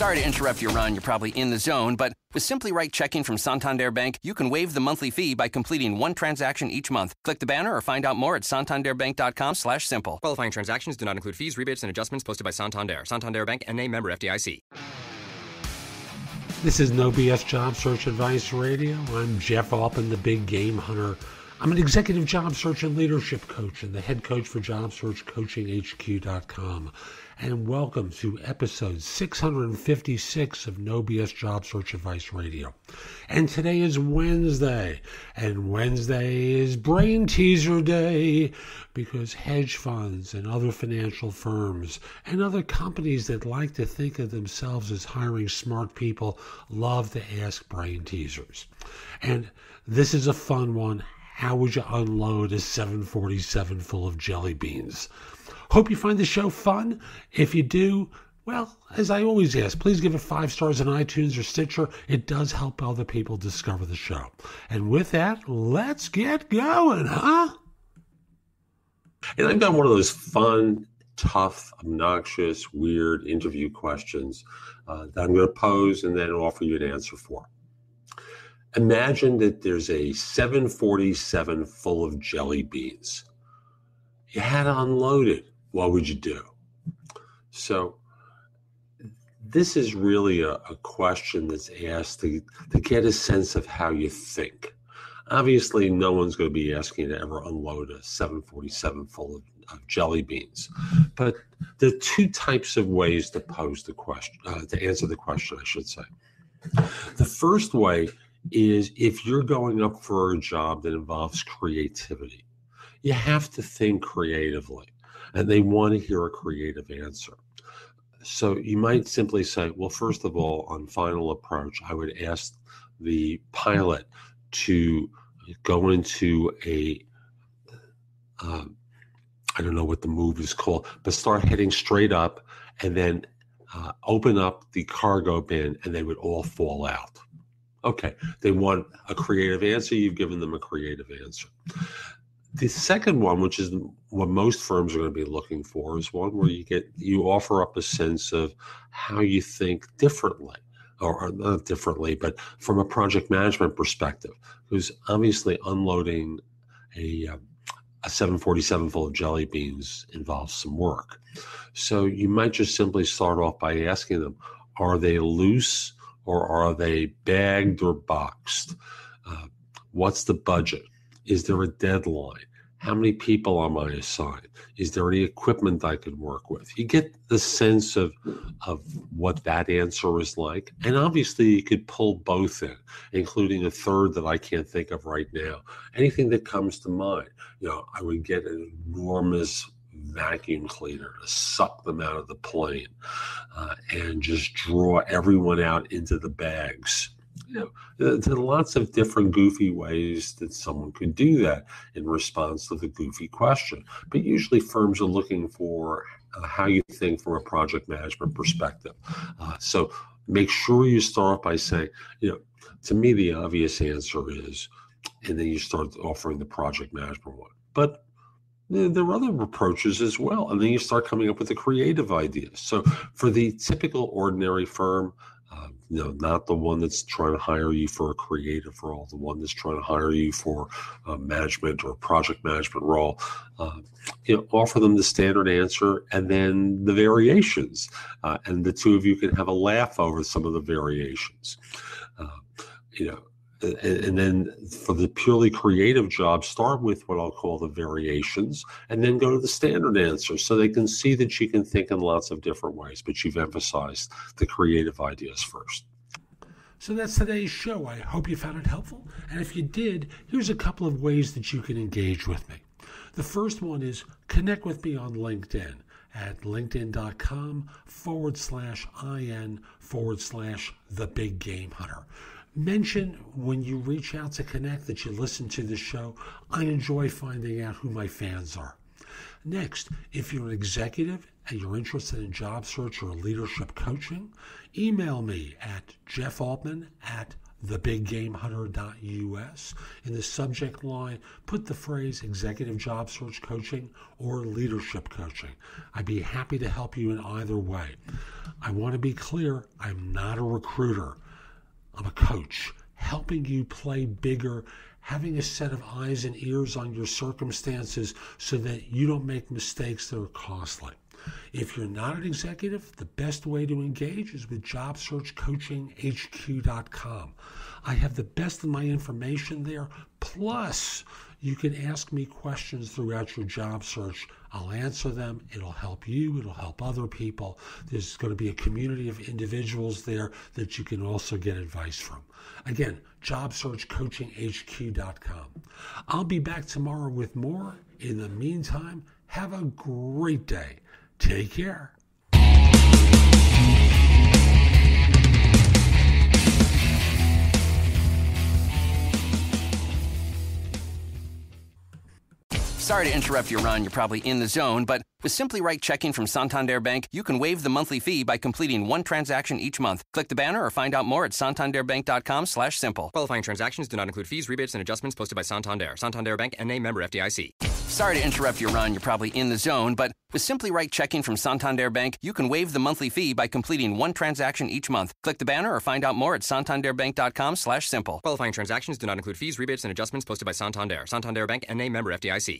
Sorry to interrupt your run. You're probably in the zone, but with Simply Right checking from Santander Bank, you can waive the monthly fee by completing one transaction each month. Click the banner or find out more at santanderbank.com/simple. Qualifying transactions do not include fees, rebates, and adjustments posted by Santander. Santander Bank, N.A. member FDIC. This is No BS Job Search Advice Radio. I'm Jeff Altman, the Big Game Hunter. I'm an executive job search and leadership coach and the head coach for JobSearchCoachingHQ.com. And welcome to episode 656 of No BS Job Search Advice Radio. And today is Wednesday, and Wednesday is Brain Teaser Day because hedge funds and other financial firms and other companies that like to think of themselves as hiring smart people love to ask brain teasers. And this is a fun one. How would you unload a 747 full of jelly beans? Hope you find the show fun. If you do, well, as I always ask, please give it 5 stars on iTunes or Stitcher. It does help other people discover the show. And with that, let's get going, huh? And I've got one of those fun, tough, obnoxious, weird interview questions that I'm going to pose and then offer you an answer for. Imagine that there's a 747 full of jelly beans. You had to unload it. What would you do? So this is really a question that's asked to get a sense of how you think. Obviously, no one's going to be asking you to ever unload a 747 full of jelly beans. But there are 2 types of ways to pose the question, to answer the question, I should say. The first way is if you're going up for a job that involves creativity. You have to think creatively, and they want to hear a creative answer. So you might simply say, well, first of all, on final approach, I would ask the pilot to go into I don't know what the move is called, but start heading straight up and then open up the cargo bin and they would all fall out. Okay, they want a creative answer. You've given them a creative answer. The second one, which is what most firms are going to be looking for, is one where you offer up a sense of how you think differently, or not differently, but from a project management perspective. Because obviously unloading a 747 full of jelly beans involves some work. So you might just simply start off by asking them, are they loose or are they bagged or boxed? What's the budget? Is there a deadline? How many people am I assigned? Is there any equipment I could work with? You get the sense of what that answer is like. And obviously you could pull both in, including a third that I can't think of right now. Anything that comes to mind. I would get an enormous vacuum cleaner to suck them out of the plane and just draw everyone out into the bags. There are lots of different goofy ways that someone could do that in response to the goofy question. But usually firms are looking for how you think from a project management perspective. So make sure you start by saying, to me, the obvious answer is, and then you start offering the project management one. But there are other approaches as well. And then you start coming up with the creative ideas. So for the typical ordinary firm, not the one that's trying to hire you for a creative role, the one that's trying to hire you for a management or project management role, offer them the standard answer and then the variations. And the two of you can have a laugh over some of the variations. And then for the purely creative job, start with what I'll call the variations and then go to the standard answer so they can see that you can think in lots of different ways, but you've emphasized the creative ideas first. So that's today's show. I hope you found it helpful. And if you did, here's a couple of ways that you can engage with me. The first one is connect with me on LinkedIn at linkedin.com/IN/The Big Game Hunter. Mention when you reach out to connect that you listen to the show. I enjoy finding out who my fans are. Next, if you're an executive and you're interested in job search or leadership coaching, email me at jeffaltman at thebiggamehunter.us. In the subject line, put the phrase executive job search coaching or leadership coaching. I'd be happy to help you in either way. I want to be clear, I'm not a recruiter. I'm a coach, helping you play bigger, having a set of eyes and ears on your circumstances so that you don't make mistakes that are costly. If you're not an executive, the best way to engage is with JobSearchCoachingHQ.com. I have the best of my information there, plus you can ask me questions throughout your job search. I'll answer them. It'll help you. It'll help other people. There's going to be a community of individuals there that you can also get advice from. Again, JobSearchCoachingHQ.com. I'll be back tomorrow with more. In the meantime, have a great day. Take care. Sorry to interrupt your run. You're probably in the zone, but with Simply Right Checking from Santander Bank, you can waive the monthly fee by completing one transaction each month. Click the banner or find out more at santanderbank.com/simple. Qualifying transactions do not include fees, rebates, and adjustments posted by Santander. Santander Bank, N.A. member FDIC. Sorry to interrupt your run. You're probably in the zone, but with Simply Right Checking from Santander Bank, you can waive the monthly fee by completing one transaction each month. Click the banner or find out more at santanderbank.com/simple. Qualifying transactions do not include fees, rebates, and adjustments posted by Santander. Santander Bank, N.A. member FDIC.